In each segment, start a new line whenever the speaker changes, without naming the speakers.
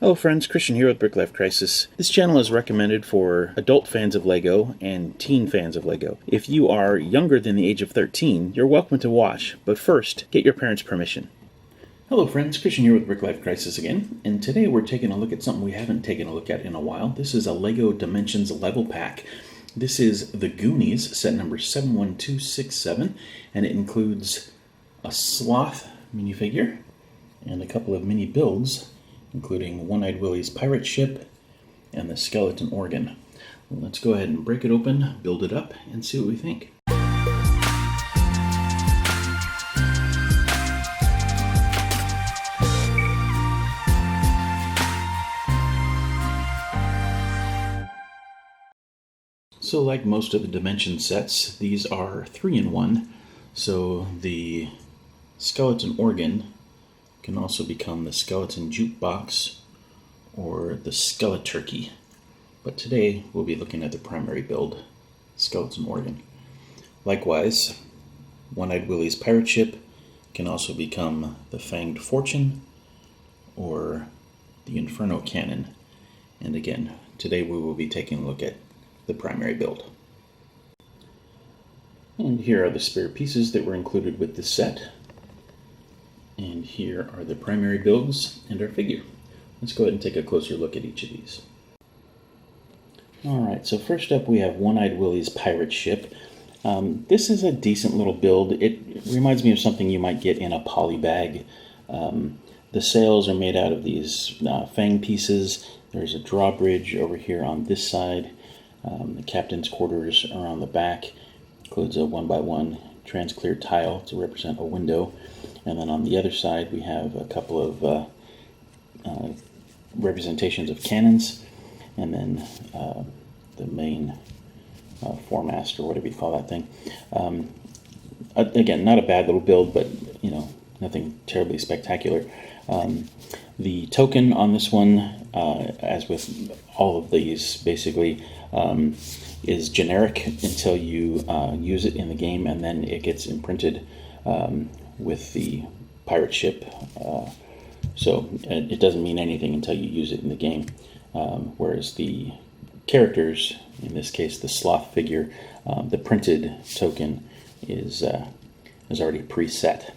Hello friends, Christian here with BrickLifeCrisis. This channel is recommended for adult fans of LEGO and teen fans of LEGO. If you are younger than the age of 13, you're welcome to watch, but first, get your parents' permission. Hello friends, Christian here with BrickLifeCrisis again, and today we're taking a look at something we haven't taken a look at in a while. This is a LEGO Dimensions level pack. This is the Goonies, set number 71267, and it includes a Sloth minifigure and a couple of mini builds, including One-Eyed Willys pirate ship and the skeleton organ. Well, let's go ahead and break it open, build it up, and see what we think. So like most of the Dimension sets, these are 3-in-1. So the skeleton organ can also become the skeleton jukebox or the skeleturkey. But today we'll be looking at the primary build, skeleton organ. Likewise, One-Eyed Willys pirate ship can also become the Fanged Fortune or the Inferno cannon. And again, today we will be taking a look at the primary build. And here are the spare pieces that were included with this set. And here are the primary builds and our figure. Let's go ahead and take a closer look at each of these. Alright, so first up we have One-Eyed Willys pirate ship. This is a decent little build. It reminds me of something you might get in a poly bag. The sails are made out of these fang pieces. There's a drawbridge over here on this side. The captain's quarters are on the back. Includes a 1x1 transclear tile to represent a window. And then on the other side we have a couple of representations of cannons, and then the main foremast, or whatever you call that thing. Again, not a bad little build, but you know, nothing terribly spectacular. The token on this one, as with all of these basically, is generic until you use it in the game, and then it gets imprinted with the pirate ship. So it doesn't mean anything until you use it in the game. Whereas the characters, in this case the Sloth figure, the printed token is already preset.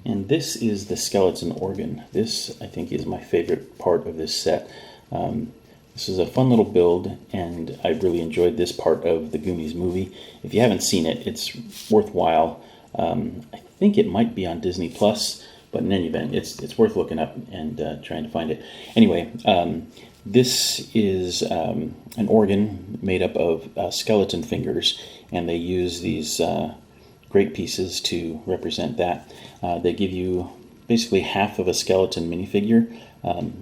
And this is the skeleton organ. This, I think, is my favorite part of this set. This is a fun little build, and I really enjoyed this part of the Goonies movie. If you haven't seen it, it's worthwhile. I think it might be on Disney Plus, but in any event, it's worth looking up and trying to find it. Anyway, this is an organ made up of skeleton fingers, and they use these great pieces to represent that. They give you basically half of a skeleton minifigure.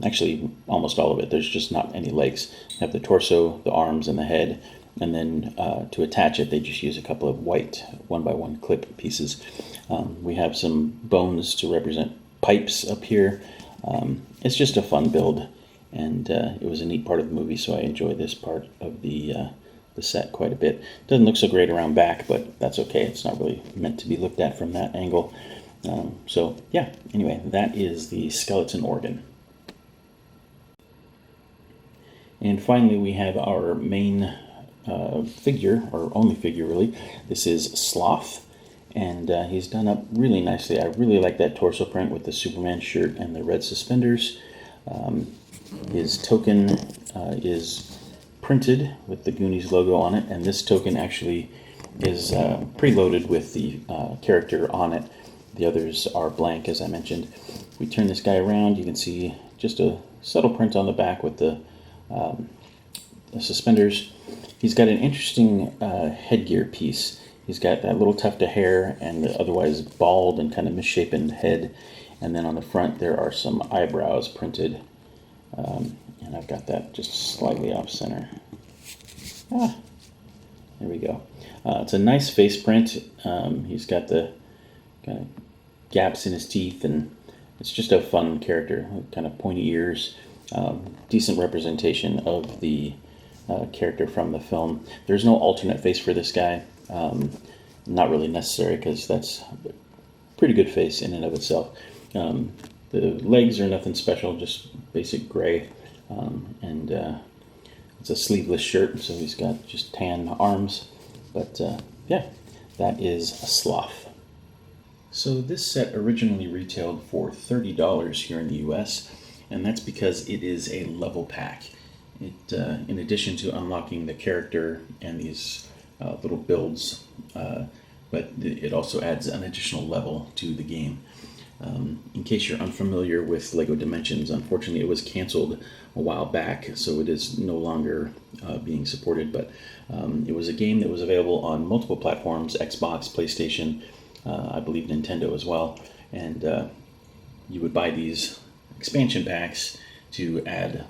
Actually, almost all of it. There's just not any legs. You have the torso, the arms, and the head. And then to attach it, they just use a couple of white 1x1 clip pieces. We have some bones to represent pipes up here. It's just a fun build, and it was a neat part of the movie, so I enjoy this part of the set quite a bit. Doesn't look so great around back, but that's okay. It's not really meant to be looked at from that angle. So yeah, anyway, that is the skeleton organ. And finally, we have our main figure, or only figure really. This is Sloth, and he's done up really nicely. I really like that torso print with the Superman shirt and the red suspenders. His token is printed with the Goonies logo on it, and this token actually is preloaded with the character on it. The others are blank, as I mentioned. If we turn this guy around, you can see just a subtle print on the back with the suspenders. He's got an interesting headgear piece. He's got that little tuft of hair and the otherwise bald and kind of misshapen head. And then on the front there are some eyebrows printed. And I've got that just slightly off center. There we go. It's a nice face print. He's got the kind of gaps in his teeth, and it's just a fun character. Kind of pointy ears. Decent representation of the character from the film. There's no alternate face for this guy. Not really necessary, because that's a pretty good face in and of itself. The legs are nothing special, just basic gray, and it's a sleeveless shirt, so he's got just tan arms. But yeah, that is a Sloth. So this set originally retailed for $30 here in the US, and that's because it is a level pack. It, in addition to unlocking the character and these little builds, but it also adds an additional level to the game. In case you're unfamiliar with LEGO Dimensions, unfortunately it was canceled a while back, so it is no longer being supported, but it was a game that was available on multiple platforms, Xbox, PlayStation, I believe Nintendo as well, and you would buy these expansion packs to add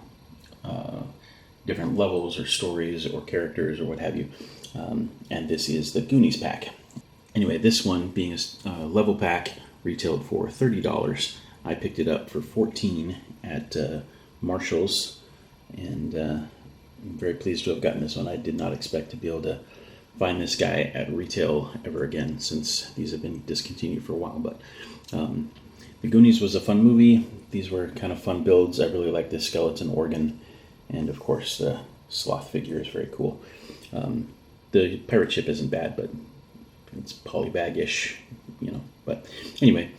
different levels or stories or characters or what have you, and this is the Goonies pack. Anyway, this one being a level pack retailed for $30. I picked it up for $14 at Marshall's, and I'm very pleased to have gotten this one. I did not expect to be able to find this guy at retail ever again, since these have been discontinued for a while. But the Goonies was a fun movie. These were kind of fun builds. I really like this skeleton organ, and of course the Sloth figure is very cool. The pirate ship isn't bad, but it's polybag-ish, you know. But anyway,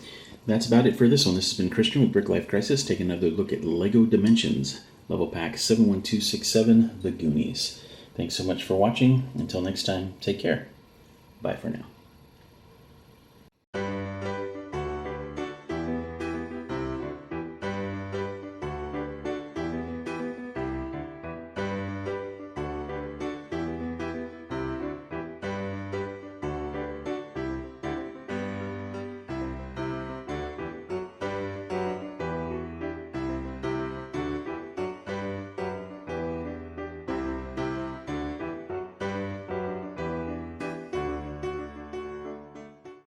that's about it for this one. This has been Christian with BrickLifeCrisis, taking another look at LEGO Dimensions, Level Pack 71267, The Goonies. Thanks so much for watching. Until next time, take care. Bye for now.